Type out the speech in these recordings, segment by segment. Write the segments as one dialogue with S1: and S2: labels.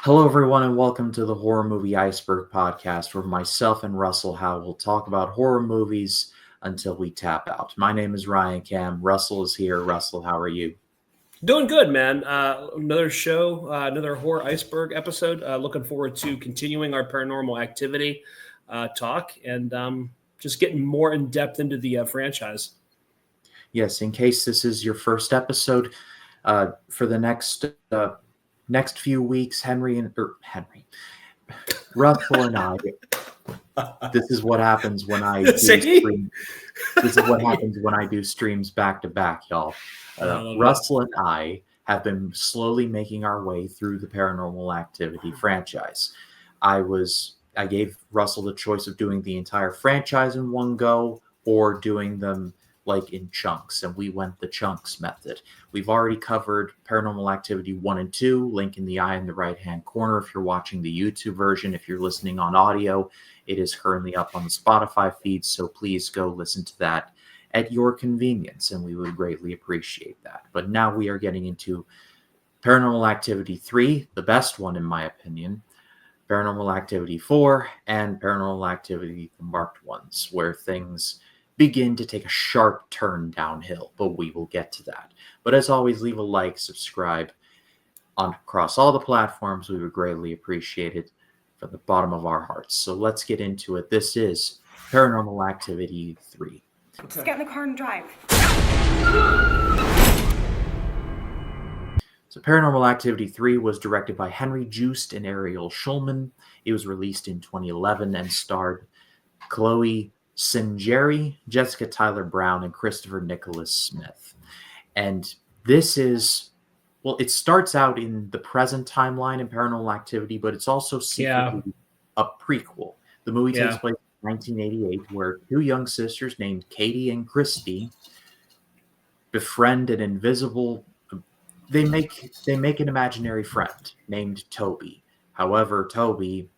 S1: Hello, everyone, and welcome to the Horror Movie Iceberg podcast, where myself and Russell Howe will talk about horror movies until we tap out. My name is Ryan Cam. Russell is here. Russell, how are you?
S2: Doing good, man. Another show, another horror iceberg episode. Looking forward to continuing our paranormal activity talk and just getting more in depth into the franchise.
S1: Yes, in case this is your first episode, for the next few weeks, Russell and I. This is what happens when I do streams. This is what happens when I do streams back to back, y'all. Russell and I have been slowly making our way through the Paranormal Activity franchise. I gave Russell the choice of doing the entire franchise in one go or doing them like in chunks, and we went the chunks method. We've already covered Paranormal Activity 1 and 2, link in the eye in the right-hand corner if you're watching the YouTube version. If you're listening on audio, it is currently up on the Spotify feed, so please go listen to that at your convenience, and we would greatly appreciate that. But now we are getting into Paranormal Activity 3, the best one in my opinion, Paranormal Activity 4, and Paranormal Activity the marked ones, where things begin to take a sharp turn downhill, but we will get to that. But as always, leave a like, subscribe across all the platforms. We would greatly appreciate it from the bottom of our hearts. So let's get into it. This is Paranormal Activity 3.
S3: Just get in the car and drive.
S1: So Paranormal Activity 3 was directed by Henry Joost and Ariel Schulman. It was released in 2011 and starred Chloe Sinjeri, Jessica Tyler Brown, and Christopher Nicholas Smith. And this is, well, it starts out in the present timeline in Paranormal Activity, but it's also secretly a prequel. The movie takes place in 1988, where two young sisters named Katie and Christy befriend an invisible. They make an imaginary friend named Toby. However, Toby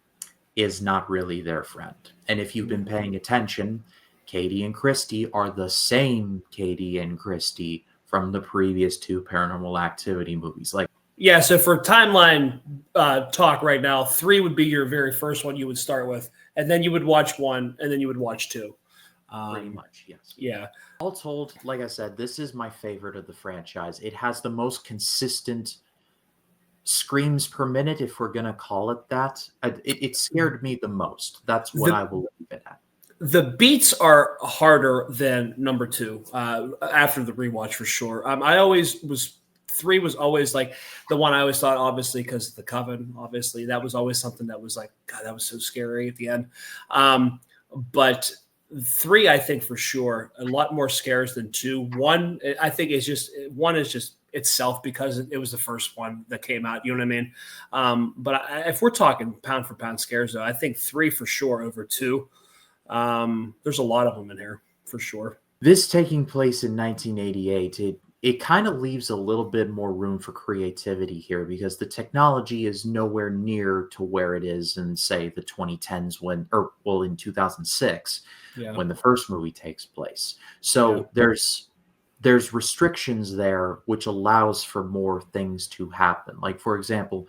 S1: is not really their friend. And if you've been paying attention, Katie and Christy are the same Katie and Christy from the previous two Paranormal Activity movies.
S2: So for timeline talk right now, 3 would be your very first one you would start with, and then you would watch 1, and then you would watch 2.
S1: Pretty much, yes.
S2: Yeah.
S1: All told, like I said, this is my favorite of the franchise. It has the most consistent screams per minute, if we're going to call it that. It scared me the most. That's what I will leave it at.
S2: The beats are harder than number 2 after the rewatch for sure. 3 was always like the one I always thought, obviously, because the Coven, obviously, that was always something that was like, God, that was so scary at the end. But 3, I think for sure, a lot more scares than 2. 1, I think is just itself because it was the first one that came out. You know what I mean? But if we're talking pound for pound scares, though, I think 3 for sure over 2. There's a lot of them in here for sure.
S1: This taking place in 1988, it kind of leaves a little bit more room for creativity here because the technology is nowhere near to where it is in, say, the 2010s in 2006 when the first movie takes place. So there's restrictions there, which allows for more things to happen. Like, for example,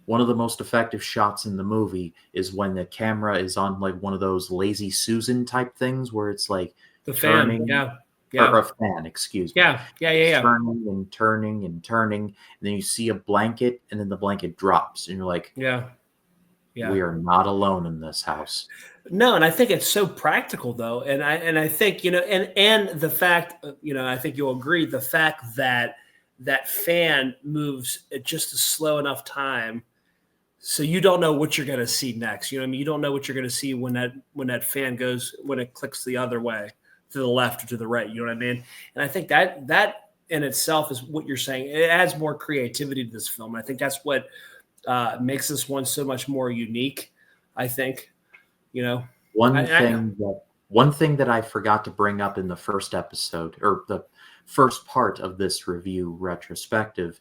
S1: one of the most effective shots in the movie is when the camera is on like one of those Lazy Susan type things where it's like
S2: the
S1: turning, or a fan, excuse me. Turning and turning and turning, and then you see a blanket, and then the blanket drops, and you're like, we are not alone in this house.
S2: No, and I think it's so practical though, and I think and the fact I think you'll agree the fact that that fan moves at just a slow enough time, so you don't know what you're going to see next. You know what I mean? You don't know what you're going to see when that fan goes, when it clicks the other way, to the left or to the right. You know what I mean? And I think that in itself is what you're saying. It adds more creativity to this film. And I think that's what makes this one so much more unique. I think. One
S1: thing that I forgot to bring up in the first episode, or the first part of this review retrospective,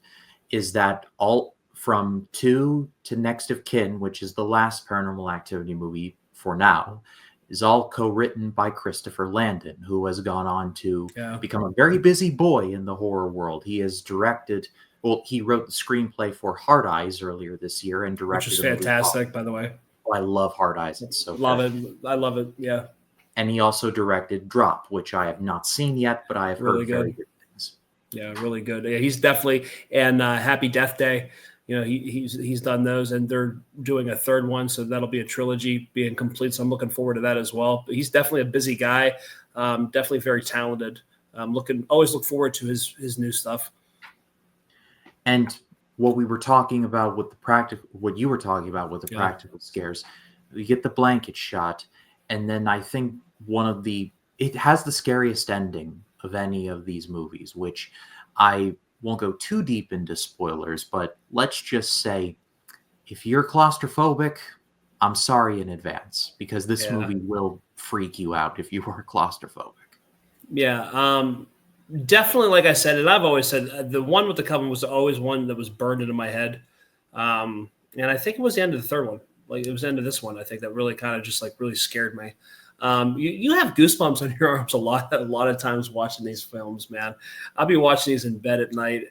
S1: is that all from 2 to Next of Kin, which is the last Paranormal Activity movie for now, is all co-written by Christopher Landon, who has gone on to become a very busy boy in the horror world. He has directed Well, he wrote the screenplay for Hard Eyes earlier this year and directed.
S2: Which is fantastic, by the way.
S1: I love Hard Eyes. It's so
S2: love
S1: good.
S2: it. I love it. Yeah.
S1: And he also directed Drop, which I have not seen yet, but I have heard very good things.
S2: Yeah, really good. Yeah, he's definitely, and Happy Death Day. He's done those, and they're doing a third one, so that'll be a trilogy being complete. So I'm looking forward to that as well. But he's definitely a busy guy, definitely very talented. Always look forward to his new stuff.
S1: And what we were talking about with the practical, what you were talking about with the practical scares, you get the blanket shot, and then I think it has the scariest ending of any of these movies, which I won't go too deep into spoilers, but let's just say if you're claustrophobic, I'm sorry in advance, because this movie will freak you out if you are claustrophobic.
S2: Yeah, definitely, like I said, and I've always said, the one with the coven was always one that was burned into my head. And I think it was the end of the third one. Like, it was the end of this one, I think, that really kind of just like really scared me. You have goosebumps on your arms a lot of times watching these films, man. I'll be watching these in bed at night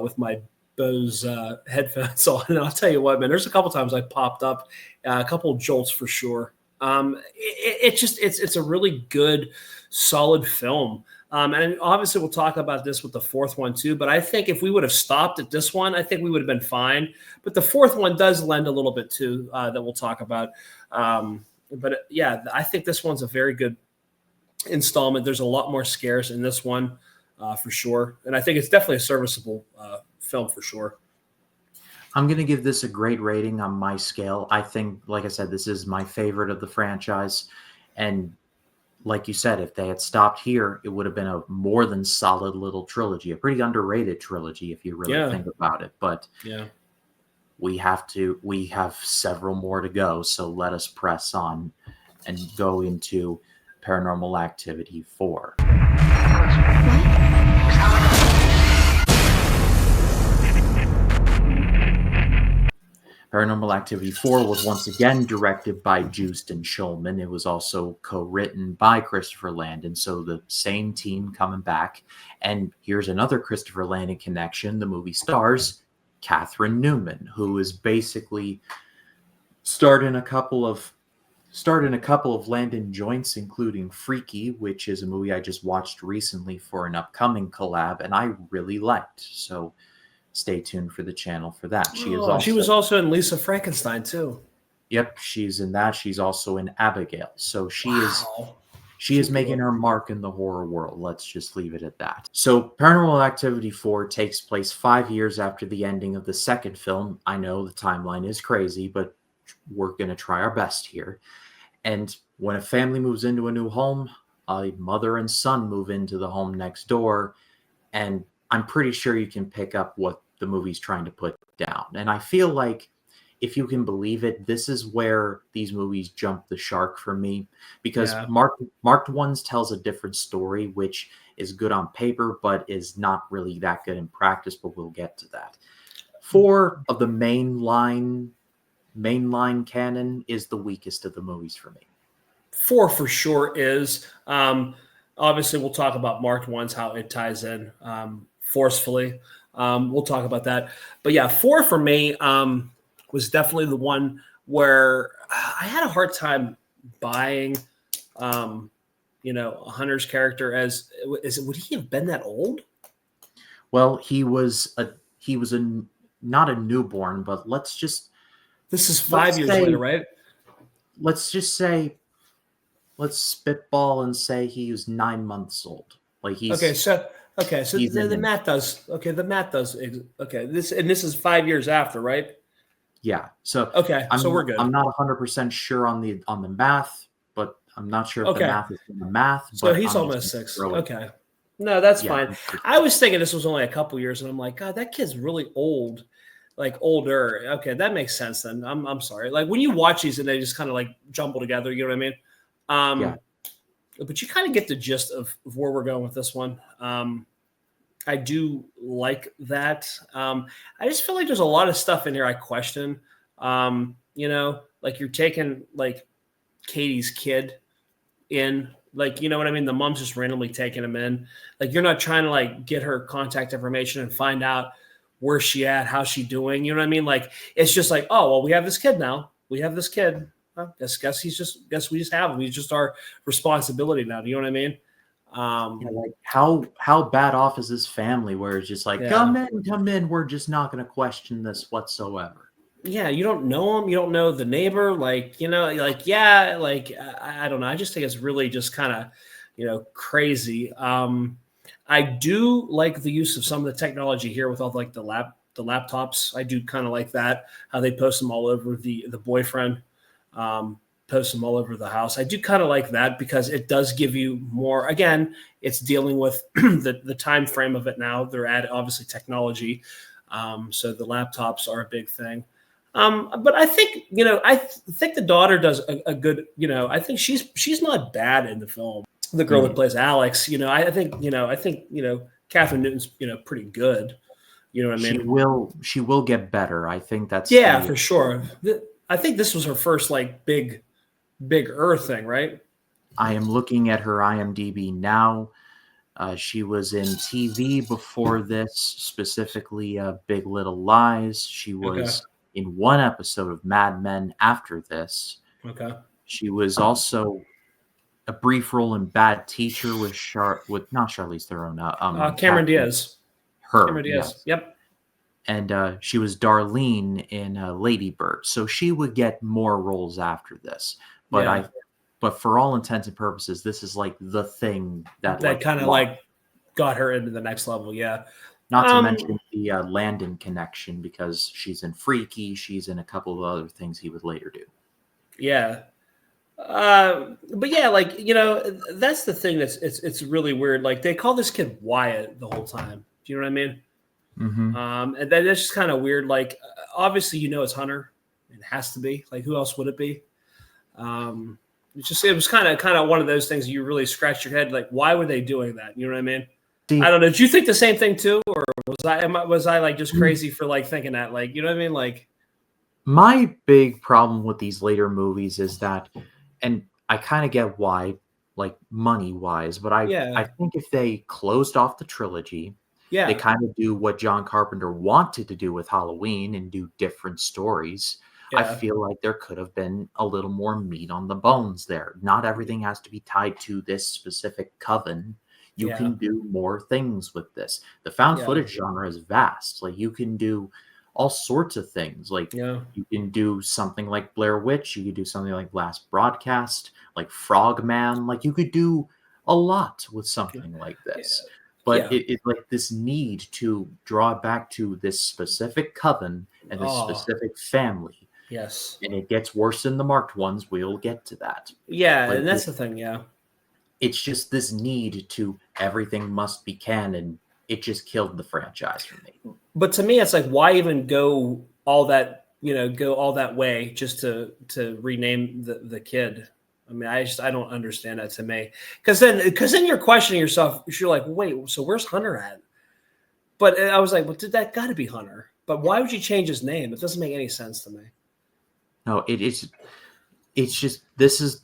S2: with my Bose headphones on, and I'll tell you what, man, there's a couple times I popped up, a couple jolts for sure. It's a really good, solid film. And obviously we'll talk about this with the fourth one too, but I think if we would have stopped at this one, I think we would have been fine. But the fourth one does lend a little bit too, that we'll talk about. But yeah, I think this one's a very good installment. There's a lot more scares in this one for sure. And I think it's definitely a serviceable film for sure.
S1: I'm going to give this a great rating on my scale. I think, like I said, this is my favorite of the franchise. And like you said, if they had stopped here, it would have been a more than solid little trilogy, a pretty underrated trilogy if you really think about it. But we have several more to go. So let us press on and go into Paranormal Activity 4. Paranormal Activity 4 was once again directed by Justin Schulman. It was also co-written by Christopher Landon, so the same team coming back. And here's another Christopher Landon connection. The movie stars Catherine Newman, who is basically starred in a couple of Landon joints, including Freaky, which is a movie I just watched recently for an upcoming collab, and I really liked. So stay tuned for the channel for that. She was
S2: also in Lisa Frankenstein too.
S1: Yep, she's in that. She's also in Abigail. So she is making her mark in the horror world. Let's just leave it at that. So Paranormal Activity 4 takes place 5 years after the ending of the second film. I know the timeline is crazy, but we're going to try our best here. And when a family moves into a new home, a mother and son move into the home next door, and I'm pretty sure you can pick up what the movie's trying to put down. And I feel like, if you can believe it, this is where these movies jump the shark for me, because Marked Ones tells a different story, which is good on paper, but is not really that good in practice, but we'll get to that. 4 of the mainline canon is the weakest of the movies for me.
S2: 4 for sure is. Obviously, we'll talk about Marked Ones, how it ties in forcefully. We'll talk about that. But yeah, 4 for me was definitely the one where I had a hard time buying, Hunter's character would he have been that old?
S1: Well, he was not a newborn, but this is 5 years later, right? Let's spitball and say he was 9 months old. Like he's
S2: so the math does. Okay, the math does. Okay, this is 5 years after, right?
S1: Yeah. So
S2: so we're good.
S1: I'm not 100% sure on the math, but I'm not sure if the math is in the math.
S2: So he's almost 6. Okay. No, that's fine. I was thinking this was only a couple years, and I'm like, God, that kid's really old, like older. Okay, that makes sense then. I'm sorry. Like when you watch these and they just kind of like jumble together, you know what I mean? But you kind of get the gist of where we're going with this one. I do like that. I just feel like there's a lot of stuff in here I question. Like you're taking like Katie's kid in, like, you know what I mean? The mom's just randomly taking him in. Like you're not trying to like get her contact information and find out where's she at, how's she doing, you know what I mean? Like it's just like, oh well, we have this kid now. We have this kid. Well, guess we just have him. He's just our responsibility now. Do you know what I mean?
S1: Like how bad off is this family where it's just like, come in, we're just not going to question this whatsoever.
S2: Yeah, you don't know him, you don't know the neighbor, like, you know, like, yeah, like I don't know. I just think it's really just kind of, you know, crazy. I do like the use of some of the technology here with all like the laptops. I do kind of like that, how they post them all over the boyfriend. Post them all over the house. I do kind of like that because it does give you more. Again, it's dealing with the time frame of it now. They're at obviously technology, so the laptops are a big thing. But I think I think the daughter does a good. I think she's not bad in the film. The girl that plays Alex, I think Catherine Newton's pretty good. You know what I mean?
S1: She will get better. I think that's
S2: for sure. I think this was her first like big thing, right?
S1: I am looking at her IMDb now. She was in TV before this, specifically Big Little Lies. She was in one episode of Mad Men after this.
S2: Okay.
S1: She was also a brief role in Bad Teacher with not Charlize Theron.
S2: Cameron Diaz.
S1: Cameron
S2: Diaz. Yes. Yep.
S1: And she was Darlene in Lady Bird. So she would get more roles after this. But but for all intents and purposes, this is like the thing that
S2: kind of like got her into the next level. Yeah.
S1: Not to mention the Landon connection, because she's in Freaky. She's in a couple of other things he would later do.
S2: Yeah. But yeah, like, that's the thing that's it's really weird. Like they call this kid Wyatt the whole time. Do you know what I mean?
S1: Mm-hmm.
S2: And then it's just kind of weird. Like obviously, it's Hunter. It has to be. Like who else would it be? It was kind of one of those things you really scratch your head. Like why were they doing that? You know what I mean? I don't know. Did you think the same thing too, or was I like just crazy for like thinking that? Like you know what I mean? Like
S1: my big problem with these later movies is that, and I kind of get why, like money wise, but I think if they closed off the trilogy.
S2: Yeah.
S1: They kind of do what John Carpenter wanted to do with Halloween and do different stories. Yeah. I feel like there could have been a little more meat on the bones there. Not everything has to be tied to this specific coven. You can do more things with this. The found footage genre is vast. Like you can do all sorts of things. Like you can do something like Blair Witch. You could do something like Last Broadcast, like Frogman. Like you could do a lot with something like this. Yeah. But it's like this need to draw it back to this specific coven and this specific family.
S2: Yes.
S1: And it gets worse in the marked ones. We'll get to that.
S2: Yeah, but and that's the thing, yeah.
S1: It's just this need to everything must be canon. It just killed the franchise for me.
S2: But to me, it's like, why even go all that way just to rename the kid? I mean, I don't understand that to me. Because then you're questioning yourself. You're like, wait, so where's Hunter at? But I was like, well, that got to be Hunter. But why would you change his name? It doesn't make any sense to me.
S1: No, it's just,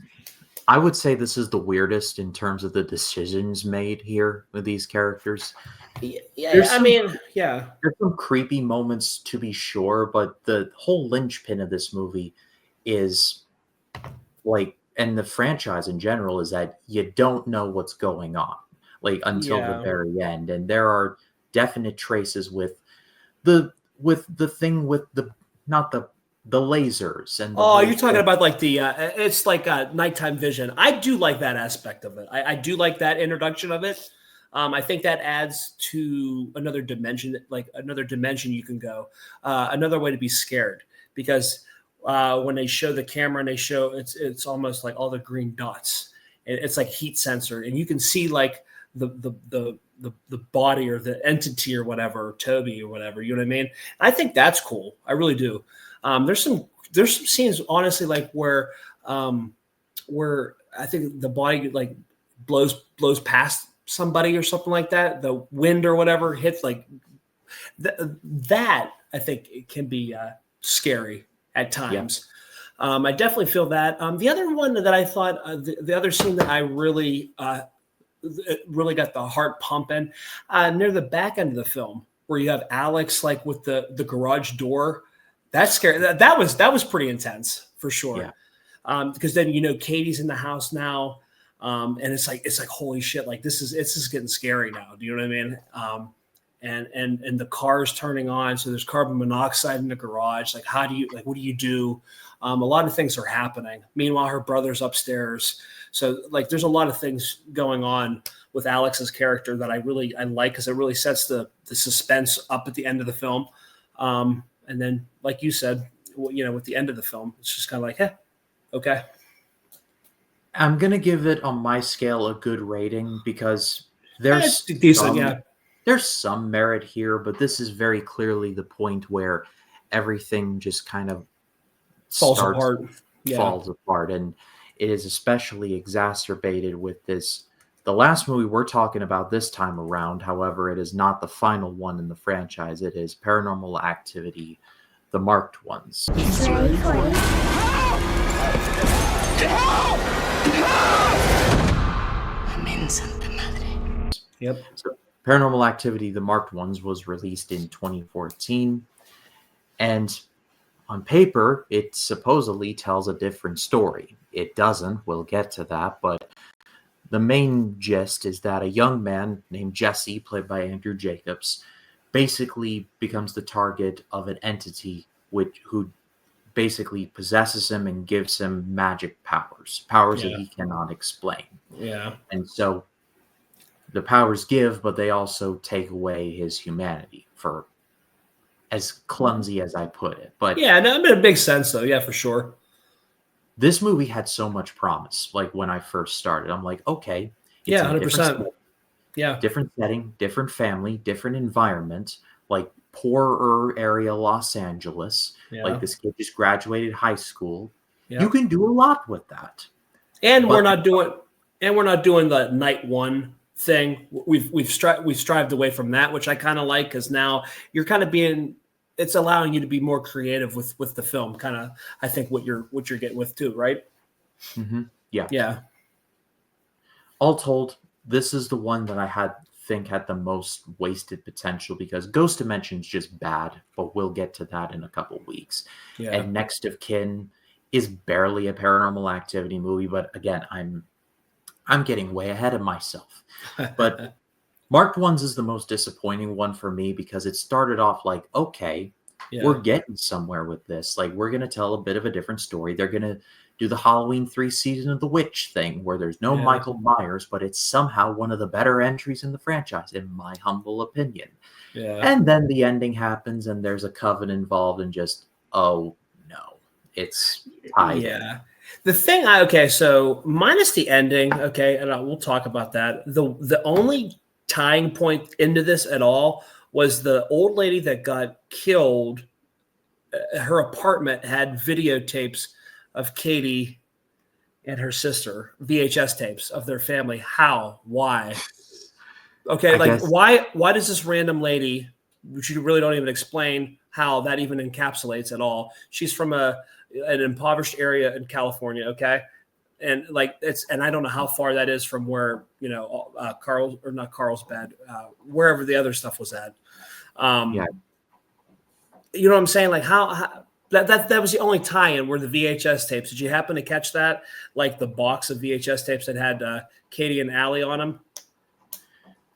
S1: I would say this is the weirdest in terms of the decisions made here with these characters.
S2: Yeah, there's
S1: some creepy moments to be sure, but the whole linchpin of this movie is like, and the franchise in general, is that you don't know what's going on, like until the very end. And there are definite traces with the thing with the lasers and
S2: you're talking about like the it's like nighttime vision. I do like that aspect of it. I do like that introduction of it. I think that adds to another dimension, like another dimension you can go, another way to be scared, because when they show the camera and they show it's almost like all the green dots. It's like heat sensor, and you can see like the body or the entity or whatever, Toby or whatever. You know what I mean? I think that's cool. I really do. There's some scenes honestly like where I think the body like blows past somebody or something like that. The wind or whatever hits like that. I think it can be scary at times. Yeah. I definitely feel that. The other one that I thought, the other scene that I really got the heart pumping near the back end of the film, where you have Alex like with the garage door. That's scary. That was pretty intense for sure.
S1: Yeah.
S2: Because then Katie's in the house now, and it's like holy shit, like it's just getting scary now. Do you know what I mean? And the car's turning on, so there's carbon monoxide in the garage. Like what do you do? A lot of things are happening. Meanwhile, her brother's upstairs. So like there's a lot of things going on with Alex's character that I like, because it really sets the suspense up at the end of the film. And then, like you said, with the end of the film, it's just kind of like, okay.
S1: I'm going to give it on my scale a good rating because
S2: It's decent,
S1: there's some merit here, but this is very clearly the point where everything just kind of
S2: falls apart.
S1: And it is especially exacerbated with this. The last movie we're talking about this time around, however, it is not the final one in the franchise. It is Paranormal Activity, The Marked Ones.
S4: Ready for it?
S2: Yep.
S1: So Paranormal Activity, The Marked Ones was released in 2014. And on paper, it supposedly tells a different story. It doesn't. We'll get to that. But the main gist is that a young man named Jesse, played by Andrew Jacobs, basically becomes the target of an entity who basically possesses him and gives him magic powers that he cannot explain.
S2: Yeah.
S1: And so the powers give, but they also take away his humanity, for as clumsy as I put it. But
S2: yeah, no, it made a big sense though. Yeah, for sure.
S1: This movie had so much promise. Like when I first started, I'm like, okay,
S2: it's 100%.
S1: Different setting, different family, different environment, like poorer area Los Angeles.
S2: Yeah.
S1: Like this kid just graduated high school.
S2: Yeah.
S1: You can do a lot with that.
S2: And we're not doing the night one thing. We've strived away from that, which I kind of like, because now you're kind of it's allowing you to be more creative with the film. Kind of, I think what you're getting with too, right?
S1: Mm-hmm. Yeah.
S2: Yeah.
S1: All told, this is the one that I think had the most wasted potential, because Ghost Dimension's just bad, but we'll get to that in a couple weeks.
S2: Yeah.
S1: And Next of Kin is barely a Paranormal Activity movie, but again, I'm getting way ahead of myself. But Marked Ones is the most disappointing one for me, because it started off like, okay, we're getting somewhere with this. Like, we're going to tell a bit of a different story. They're going to do the Halloween 3 Season of the Witch thing, where there's no Michael Myers, but it's somehow one of the better entries in the franchise, in my humble opinion.
S2: Yeah.
S1: And then the ending happens, and there's a coven involved, and just, oh no, it's tied in.
S2: The thing, so minus the ending, and we'll talk about that. The only tying point into this at all was the old lady that got killed. Her apartment had videotapes of Katie and her sister, VHS tapes of their family. How? Why? Why does this random lady, which you really don't even explain how that even encapsulates at all? She's from an impoverished area in California, okay? And and I don't know how far that is from where, Carlsbad, wherever the other stuff was at. You know what I'm saying? Like how that was the only tie-in, were the VHS tapes. Did you happen to catch that? Like the box of VHS tapes that had Katie and Allie on them?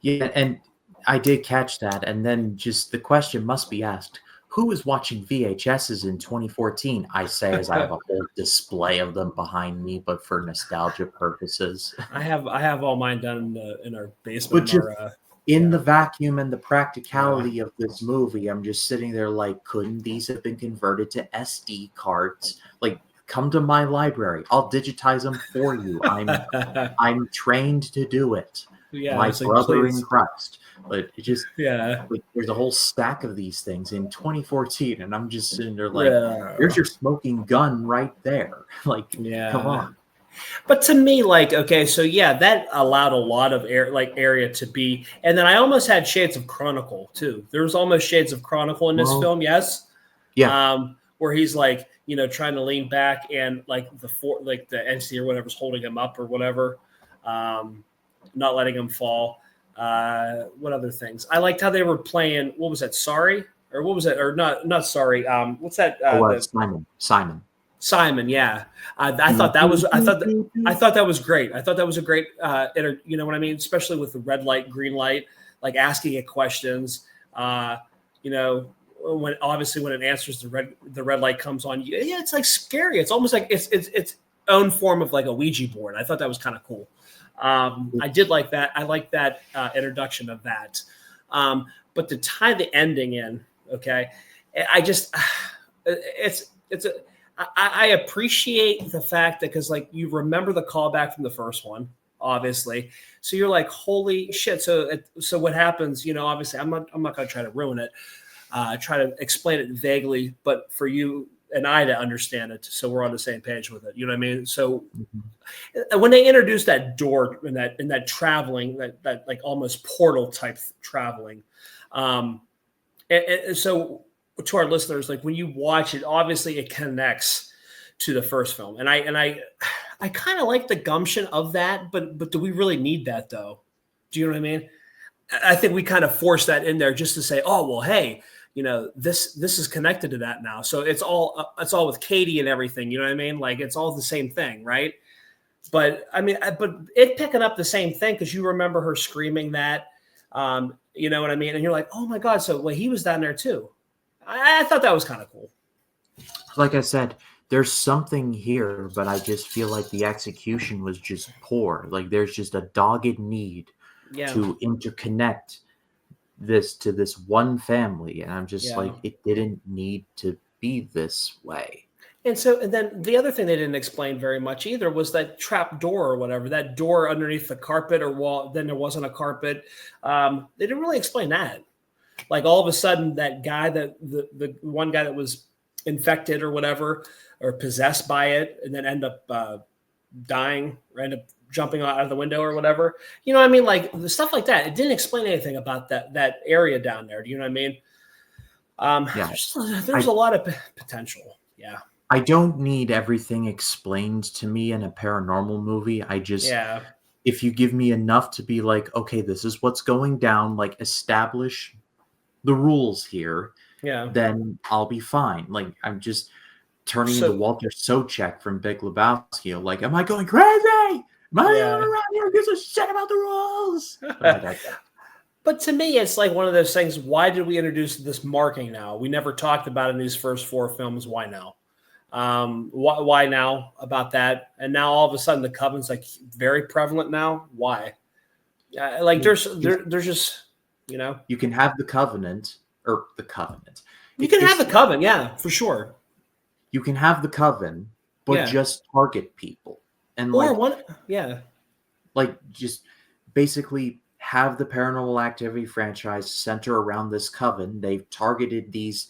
S1: Yeah, and I did catch that. And then just the question must be asked, who was watching VHSs in 2014? I say as I have a whole display of them behind me, but for nostalgia purposes.
S2: I have all mine done in our basement.
S1: But just the vacuum and the practicality of this movie, I'm just sitting there like, couldn't these have been converted to SD cards? Like, come to my library. I'll digitize them for you. I'm trained to do it.
S2: Yeah,
S1: my brother in Christ. But it just, like, there's a whole stack of these things in 2014, and I'm just sitting there like, there's your smoking gun right there. Like, come on.
S2: But to me, that allowed a lot of area to be, and then I almost had shades of Chronicle too. There was almost shades of Chronicle in this film, yes, where he's like, trying to lean back, and the entity or whatever's holding him up or whatever, not letting him fall. What other things? I liked how they were playing. What was that? Sorry, or what was that? Or not sorry. What's that?
S1: Simon.
S2: Simon, yeah. I thought that was. I thought that was great. I thought that was a great. You know what I mean? Especially with the red light, green light, like asking it questions. When obviously when it answers the red light comes on. Yeah, it's like scary. It's almost like it's own form of like a Ouija board. I thought that was kind of cool. I did like that. I like that introduction of that. But to tie the ending in, okay, I appreciate the fact that because like you remember the callback from the first one, obviously, so you're like, holy shit. So what happens? Obviously, I'm not going to try to ruin it. Try to explain it vaguely, but for you and I to understand it, so we're on the same page with it. You know what I mean? So when they introduced that door in that traveling, that like almost portal type traveling, and so to our listeners, like when you watch it, obviously it connects to the first film, and I kind of like the gumption of that, but do we really need that though? Do you know what I mean? I think we kind of force that in there just to say, oh well, hey, this is connected to that now, so it's all with Katie and everything. You know what I mean? Like it's all the same thing, right? But I mean, but it picking up the same thing because you remember her screaming that, you know what I mean? And you're like, oh my god, so he was down there too. I thought that was kind of cool.
S1: Like I said, there's something here, but I just feel like the execution was just poor. Like there's just a dogged need to interconnect this to this one family, and I'm just like, it didn't need to be this way.
S2: And then the other thing they didn't explain very much either was that trap door or whatever, that door underneath the carpet or wall. Then there wasn't a carpet. They didn't really explain that. Like all of a sudden, that guy, that the one guy that was infected or whatever, or possessed by it, and then end up dying or end up jumping out of the window or whatever. You know what I mean? Like the stuff like that. It didn't explain anything about that area down there. Do you know what I mean? There's a lot of potential. Yeah.
S1: I don't need everything explained to me in a paranormal movie. If you give me enough to be like, okay, this is what's going down, like establish the rules here, then I'll be fine. Like I'm just turning into Walter Sobchak from Big Lebowski. Like, am I going crazy? Am I the only one around here who gives a shit about the rules?
S2: But to me, it's like one of those things. Why did we introduce this marking now? We never talked about it in these first 4 films. Why now? Why now about that? And now all of a sudden the covenant's like very prevalent now. Why? Like there's just,
S1: you can have the covenant or the covenant.
S2: You can have the coven. Yeah, for sure.
S1: You can have the coven, but just target people and just basically have the Paranormal Activity franchise center around this coven. They've targeted these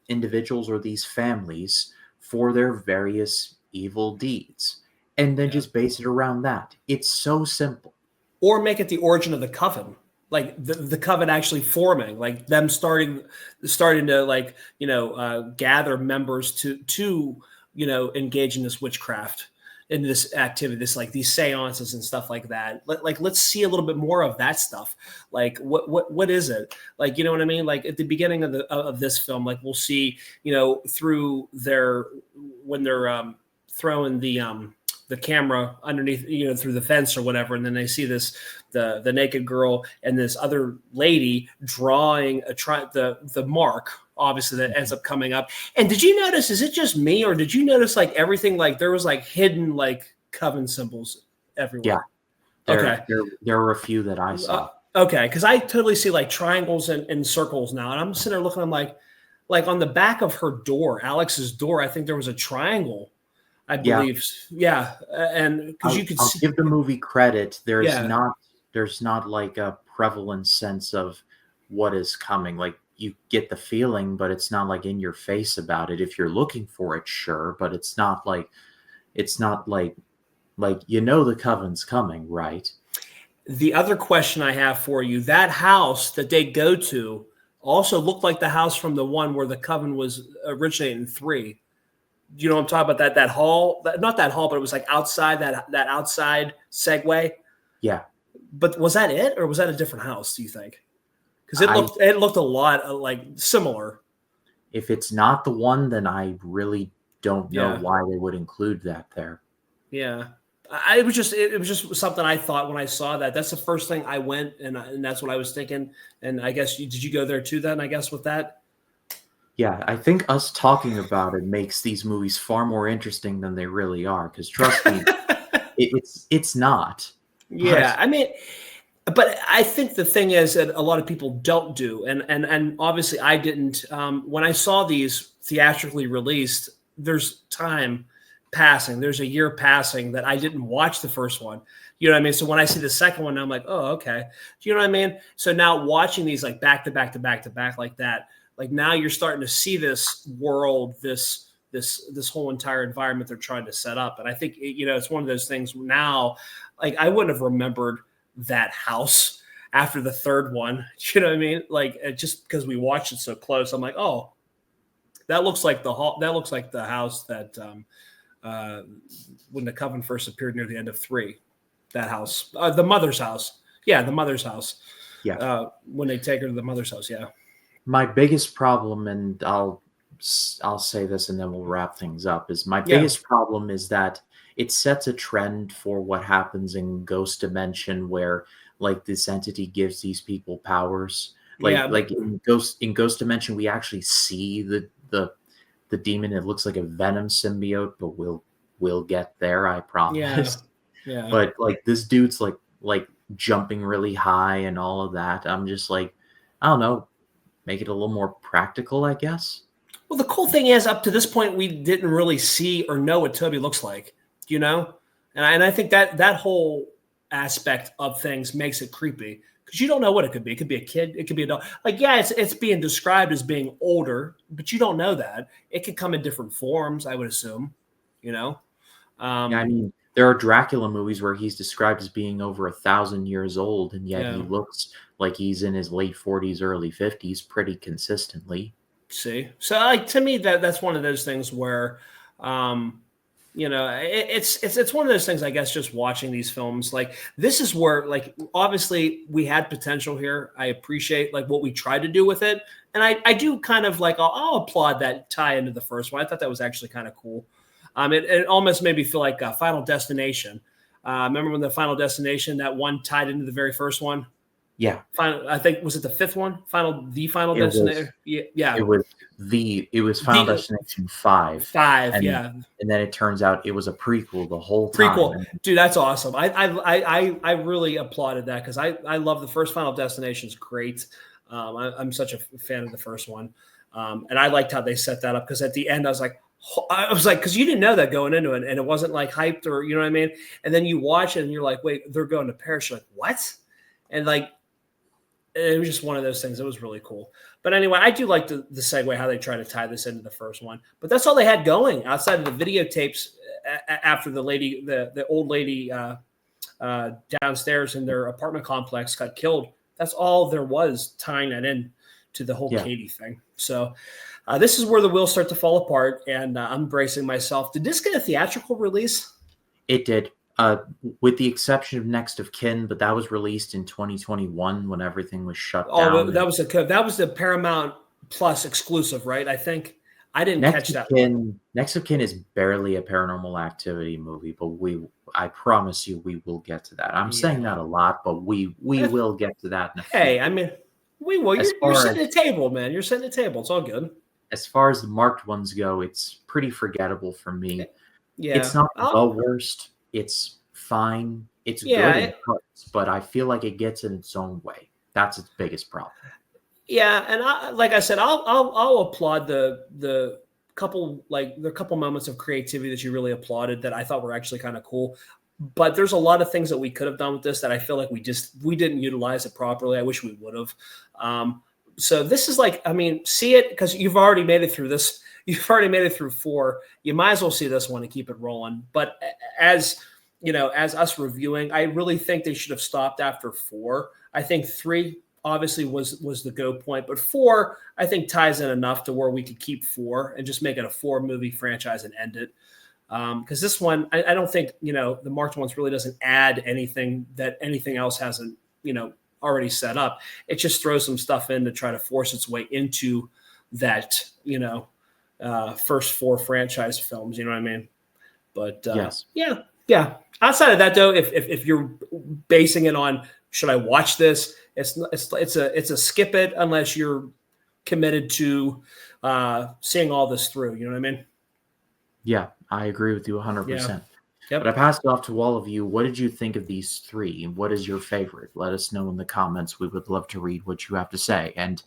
S1: individuals or these families for their various evil deeds, and then just base it around that. It's so simple.
S2: Or make it the origin of the coven, like the coven actually forming, like them starting to like gather members to engage in this witchcraft, in this activity, this like these seances and stuff like that. Let's see a little bit more of that stuff. Like what is it? Like, you know what I mean? Like at the beginning of this film, like we'll see, through when they're throwing the camera underneath, through the fence or whatever, and then they see the naked girl and this other lady drawing the mark, obviously, that ends up coming up. And did you notice, is it just me, or did you notice like everything, like there was like hidden like coven symbols everywhere?
S1: Yeah. There were a few that I saw.
S2: Okay, because I totally see like triangles and circles now, and I'm sitting there looking, I'm like on the back of her door, Alex's door, I think there was a triangle, I believe. And because you could
S1: I'll give the movie credit. There's not like a prevalent sense of what is coming. Like you get the feeling, but it's not like in your face about it. If you're looking for it, sure, but it's not like the coven's coming, right?
S2: The other question I have for you, that house that they go to also looked like the house from the one where the coven was originating in 3. You know what I'm talking about? That hall, not that hall, but it was like outside that outside segue.
S1: Yeah.
S2: But was that it, or was that a different house? Do you think? Because it looked a lot like similar.
S1: If it's not the one, then I really don't know why they would include that there.
S2: Yeah. It was just something I thought when I saw that. That's the first thing I went, and that's what I was thinking. And I guess did you go there too? Then I guess with that.
S1: Yeah, I think us talking about it makes these movies far more interesting than they really are. Because trust me, it's not.
S2: Yeah, I mean, but I think the thing is that a lot of people don't do, and obviously I didn't. When I saw these theatrically released, there's time passing. There's a year passing that I didn't watch the first one. You know what I mean? So when I see the second one, I'm like, oh, okay. Do you know what I mean? So now watching these like back to back to back to back like that, like now you're starting to see this world, this whole entire environment they're trying to set up. And I think it's one of those things now. Like I wouldn't have remembered that house after the third one. You know what I mean? Like just because we watched it so close, I'm like, oh, that looks like the house that. When the Coven first appeared near the end of 3, that house, the mother's house. Yeah, the mother's house.
S1: Yeah.
S2: When they take her to the mother's house, yeah.
S1: My biggest problem, and I'll say this and then we'll wrap things up, is my biggest problem is that it sets a trend for what happens in Ghost Dimension where like this entity gives these people powers. Like in Ghost Dimension, we actually see the demon. It looks like a Venom symbiote, but we'll get there, I promise.
S2: Yeah.
S1: But like this dude's like jumping really high and all of that. I'm just like, I don't know, make it a little more practical, I guess.
S2: Well, the cool thing is, up to this point, we didn't really see or know what Toby looks like, and I think that whole aspect of things makes it creepy. Because you don't know what it could be. It could be a kid. It could be a dog. Like, yeah, it's being described as being older, but you don't know that. It could come in different forms, I would assume,
S1: Yeah, I mean, there are Dracula movies where he's described as being over 1,000 years old, and yet he looks like he's in his late 40s, early 50s pretty consistently.
S2: See? So, like, to me, that's one of those things where it's one of those things, I guess, just watching these films, like this is where, like, obviously we had potential here. I appreciate like what we tried to do with it. And I do kind of like, I'll applaud that tie into the first one. I thought that was actually kind of cool. It almost made me feel like Final Destination. Remember when the Final Destination, that one tied into the very first one?
S1: Yeah.
S2: I think, was it the fifth one? Final Destination? Yeah.
S1: It was Final Destination 5. And then it turns out it was a prequel the whole time.
S2: Prequel. Dude, that's awesome. I really applauded that because I love the first Final Destination. It's great. I'm such a fan of the first one. And I liked how they set that up because at the end I was like, because you didn't know that going into it, and it wasn't like hyped or, you know what I mean? And then you watch it and you're like, wait, they're going to Paris. You're like, what? And like, it was just one of those things. It was really cool. But anyway, I do like the segue, how they try to tie this into the first one. But that's all they had going outside of the videotapes after the old lady downstairs in their apartment complex got killed. That's all there was tying that in to the whole Katie thing. So this is where the wheels start to fall apart, and I'm bracing myself. Did this get a theatrical release?
S1: It did. With the exception of Next of Kin, but that was released in 2021 when everything was shut down.
S2: Oh, that was the Paramount Plus exclusive, right? I think I didn't catch that.
S1: Next of Kin is barely a Paranormal Activity movie, but I promise you, we will get to that. I'm saying that a lot, but we will get to that.
S2: Hey, I mean, we will. You're setting the table, man. You're setting the table. It's all good.
S1: As far as the marked ones go, it's pretty forgettable for me.
S2: Yeah,
S1: it's not the worst. It's fine. It's good, but I feel like it gets in its own way. That's its biggest problem.
S2: Yeah, and like I said, I'll applaud the couple moments of creativity that you really applauded that I thought were actually kind of cool. But there's a lot of things that we could have done with this that I feel like we didn't utilize it properly. I wish we would have. So this is like, I mean, see it because you've already made it through this. You've already made it through 4. You might as well see this one and keep it rolling. But as us reviewing, I really think they should have stopped after 4. I think 3 obviously was the go point, but 4 I think ties in enough to where we could keep 4 and just make it a 4-movie franchise and end it. Because this one, I don't think, the March ones really doesn't add anything that anything else hasn't, already set up. It just throws some stuff in to try to force its way into that, first 4 franchise films. You know what I mean? But
S1: yes.
S2: Yeah. Outside of that, though, if you're basing it on should I watch this, it's a skip it unless you're committed to seeing all this through. You know what I mean?
S1: Yeah, I agree with you 100%.
S2: Yeah. Yep.
S1: But I passed it off to all of you. What did you think of these 3? What is your favorite? Let us know in the comments. We would love to read what you have to say. And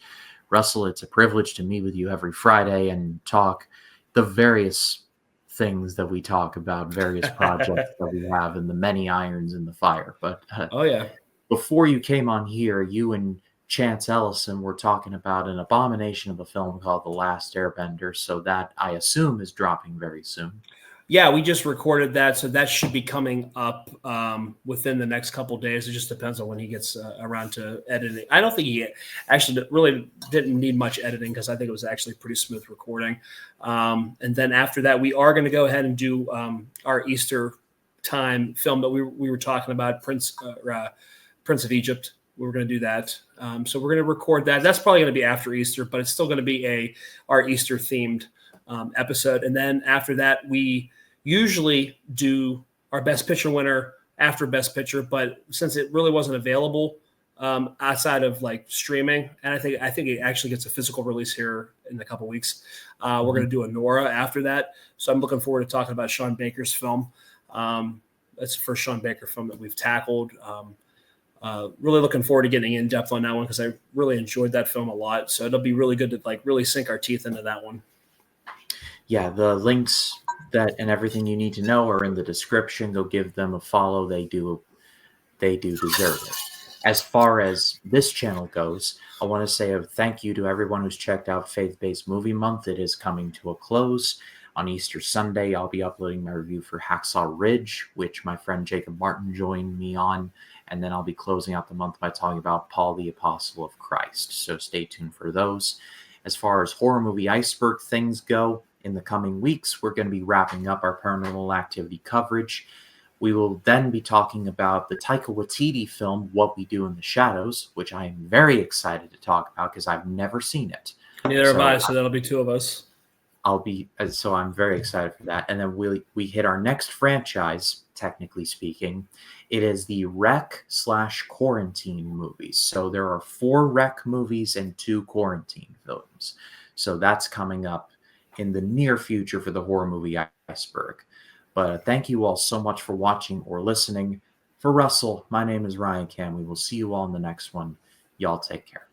S1: Russell, it's a privilege to meet with you every Friday and talk the various things that we talk about, various projects that we have, and the many irons in the fire. But
S2: oh yeah,
S1: before you came on here, you and Chance Ellison were talking about an abomination of a film called The Last Airbender. So that, I assume, is dropping very soon.
S2: Yeah, we just recorded that, so that should be coming up within the next couple of days. It just depends on when he gets around to editing. I don't think he actually really didn't need much editing because I think it was actually pretty smooth recording. And then after that, we are going to go ahead and do our Easter time film that we were talking about, Prince of Egypt. We were going to do that. So we're going to record that. That's probably going to be after Easter, but it's still going to be our Easter themed episode. And then after that, we usually do our Best Picture winner after Best Picture, but since it really wasn't available outside of like streaming, and I think it actually gets a physical release here in a couple of weeks, we're going to do a Nora after that. So I'm looking forward to talking about Sean Baker's film. That's the first Sean Baker film that we've tackled. Really looking forward to getting in depth on that one because I really enjoyed that film a lot. So it'll be really good to like really sink our teeth into that one.
S1: Yeah, the links and everything you need to know are in the description. Go give them a follow. They do deserve it. As far as this channel goes, I want to say a thank you to everyone who's checked out Faith-Based Movie Month. It is coming to a close. On Easter Sunday, I'll be uploading my review for Hacksaw Ridge, which my friend Jacob Martin joined me on. And then I'll be closing out the month by talking about Paul the Apostle of Christ. So stay tuned for those. As far as horror movie Iceberg things go, in the coming weeks, we're going to be wrapping up our Paranormal Activity coverage. We will then be talking about the Taika Waititi film, What We Do in the Shadows, which I am very excited to talk about because I've never seen it.
S2: Neither have I, so that'll be 2 of us.
S1: So I'm very excited for that. And then we hit our next franchise, technically speaking. It is the Rec/Quarantine movies. So there are 4 Rec movies and 2 Quarantine films. So that's coming up in the near future for the horror movie Iceberg. But thank you all so much for watching or listening. For Russell, my name is Ryan Cam. We will see you all in the next one. Y'all take care.